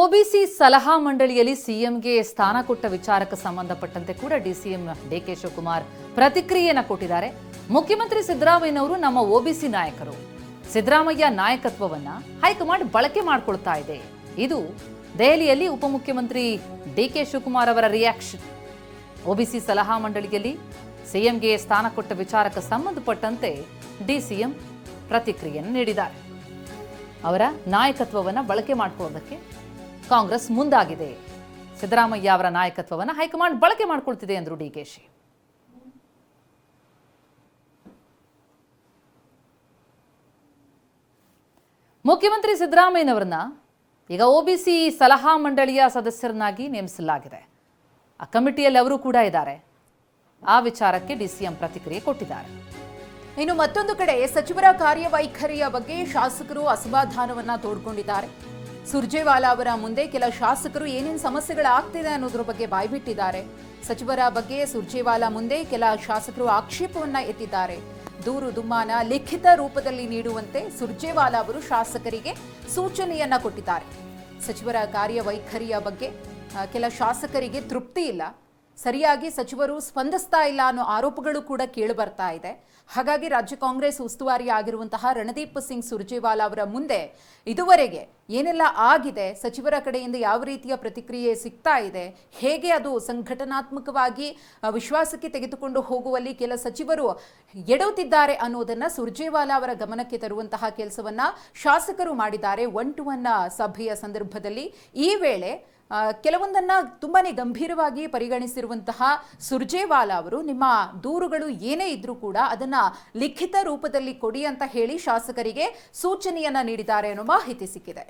OBC ಸಲಹಾ ಮಂಡಳಿಯಲ್ಲಿ ಸಿಎಂಗೆ ಸ್ಥಾನ ಕೊಟ್ಟ ವಿಚಾರಕ್ಕೆ ಸಂಬಂಧಪಟ್ಟಂತೆ ಕೂಡ ಡಿಸಿಎಂ ಡಿಕೆ ಶಿವಕುಮಾರ್ ಪ್ರತಿಕ್ರಿಯೆಯನ್ನು ಕೊಟ್ಟಿದ್ದಾರೆ. ಮುಖ್ಯಮಂತ್ರಿ ಸಿದ್ದರಾಮಯ್ಯನವರು ನಮ್ಮ ಒಬಿಸಿ ನಾಯಕರು. ಸಿದ್ದರಾಮಯ್ಯ ನಾಯಕತ್ವವನ್ನ ಹೈಕಮಾಂಡ್ ಬಳಕೆ ಮಾಡಿಕೊಳ್ತಾ ಇದೆ. ಇದು ದೆಹಲಿಯಲ್ಲಿ ಉಪಮುಖ್ಯಮಂತ್ರಿ ಡಿಕೆ ಶಿವಕುಮಾರ್ ಅವರ ರಿಯಾಕ್ಷನ್. ಒಬಿಸಿ ಸಲಹಾ ಮಂಡಳಿಯಲ್ಲಿ ಸಿಎಂಗೆ ಸ್ಥಾನ ಕೊಟ್ಟ ವಿಚಾರಕ್ಕೆ ಸಂಬಂಧಪಟ್ಟಂತೆ ಡಿಸಿಎಂ ಪ್ರತಿಕ್ರಿಯೆಯನ್ನು ನೀಡಿದ್ದಾರೆ. ಅವರ ನಾಯಕತ್ವವನ್ನು ಬಳಕೆ ಮಾಡಿಕೊಳ್ಳೋದಕ್ಕೆ ಕಾಂಗ್ರೆಸ್ ಮುಂದಾಗಿದೆ. ಸಿದ್ದರಾಮಯ್ಯ ಅವರ ನಾಯಕತ್ವವನ್ನು ಹೈಕಮಾಂಡ್ ಬಳಕೆ ಮಾಡಿಕೊಳ್ತಿದೆ ಎಂದರು ಡಿಕೆಶಿ. ಮುಖ್ಯಮಂತ್ರಿ ಸಿದ್ದರಾಮಯ್ಯನವರನ್ನ ಈಗ ಒಬಿಸಿ ಸಲಹಾ ಮಂಡಳಿಯ ಸದಸ್ಯರನ್ನಾಗಿ ನೇಮಿಸಲಾಗಿದೆ. ಆ ಕಮಿಟಿಯಲ್ಲಿ ಅವರು ಕೂಡ ಇದ್ದಾರೆ. ಆ ವಿಚಾರಕ್ಕೆ ಡಿಸಿಎಂ ಪ್ರತಿಕ್ರಿಯೆ ಕೊಟ್ಟಿದ್ದಾರೆ. ಇನ್ನು ಮತ್ತೊಂದು ಕಡೆ ಸಚಿವರ ಕಾರ್ಯವೈಖರಿಯ ಬಗ್ಗೆ ಶಾಸಕರು ಅಸಮಾಧಾನವನ್ನ ತೋಡ್ಕೊಂಡಿದ್ದಾರೆ. ಸುರ್ಜೇವಾಲಾ ಅವರ ಮುಂದೆ ಕೆಲ ಶಾಸಕರು ಏನೇನು ಸಮಸ್ಯೆಗಳಾಗ್ತಿದೆ ಅನ್ನೋದ್ರ ಬಗ್ಗೆ ಬಾಯ್ಬಿಟ್ಟಿದ್ದಾರೆ. ಸಚಿವರ ಬಗ್ಗೆ ಸುರ್ಜೇವಾಲಾ ಮುಂದೆ ಕೆಲ ಶಾಸಕರು ಆಕ್ಷೇಪವನ್ನ ಎತ್ತಿದ್ದಾರೆ. ದೂರು ದುಮ್ಮಾನ ಲಿಖಿತ ರೂಪದಲ್ಲಿ ನೀಡುವಂತೆ ಸುರ್ಜೇವಾಲಾ ಅವರು ಶಾಸಕರಿಗೆ ಸೂಚನೆಯನ್ನ ಕೊಟ್ಟಿದ್ದಾರೆ. ಸಚಿವರ ಕಾರ್ಯವೈಖರಿಯ ಬಗ್ಗೆ ಕೆಲ ಶಾಸಕರಿಗೆ ತೃಪ್ತಿ ಇಲ್ಲ, ಸರಿಯಾಗಿ ಸಚಿವರು ಸ್ಪಂದಿಸ್ತಾ ಇಲ್ಲ ಅನ್ನೋ ಆರೋಪಗಳು ಕೂಡ ಕೇಳಿ ಬರ್ತಾ ಇದೆ. ಹಾಗಾಗಿ ರಾಜ್ಯ ಕಾಂಗ್ರೆಸ್ ಉಸ್ತುವಾರಿ ಆಗಿರುವಂತಹ ರಣದೀಪ್ ಸಿಂಗ್ ಸುರ್ಜೇವಾಲಾ ಅವರ ಮುಂದೆ ಇದುವರೆಗೆ ಏನೆಲ್ಲ ಆಗಿದೆ, ಸಚಿವರ ಕಡೆಯಿಂದ ಯಾವ ರೀತಿಯ ಪ್ರತಿಕ್ರಿಯೆ ಸಿಗ್ತಾ ಇದೆ, ಹೇಗೆ ಅದು ಸಂಘಟನಾತ್ಮಕವಾಗಿ ವಿಶ್ವಾಸಕ್ಕೆ ತೆಗೆದುಕೊಂಡು ಹೋಗುವಲ್ಲಿ ಕೆಲ ಸಚಿವರು ಎಡುತ್ತಿದ್ದಾರೆ ಅನ್ನೋದನ್ನ ಸುರ್ಜೇವಾಲಾ ಅವರ ಗಮನಕ್ಕೆ ತರುವಂತಹ ಕೆಲಸವನ್ನ ಶಾಸಕರು ಮಾಡಿದ್ದಾರೆ. 1-to-1 ಸಭೆಯ ಸಂದರ್ಭದಲ್ಲಿ ಈ ವೇಳೆ ಕೆಲವೊಂದನ್ನ ತುಂಬಾನೇ ಗಂಭೀರವಾಗಿ ಪರಿಗಣಿಸಿರುವಂತಹ ಸುರ್ಜೇವಾಲಾ ಅವರು ನಿಮ್ಮ ದೂರುಗಳು ಏನೇ ಇದ್ರೂ ಕೂಡ ಅದನ್ನ ಲಿಖಿತ ರೂಪದಲ್ಲಿ ಕೊಡಿ ಅಂತ ಹೇಳಿ ಶಾಸಕರಿಗೆ ಸೂಚನೆಯನ್ನ ನೀಡಿದ್ದಾರೆ ಅನ್ನೋ ಮಾಹಿತಿ ಸಿಕ್ಕಿದೆ.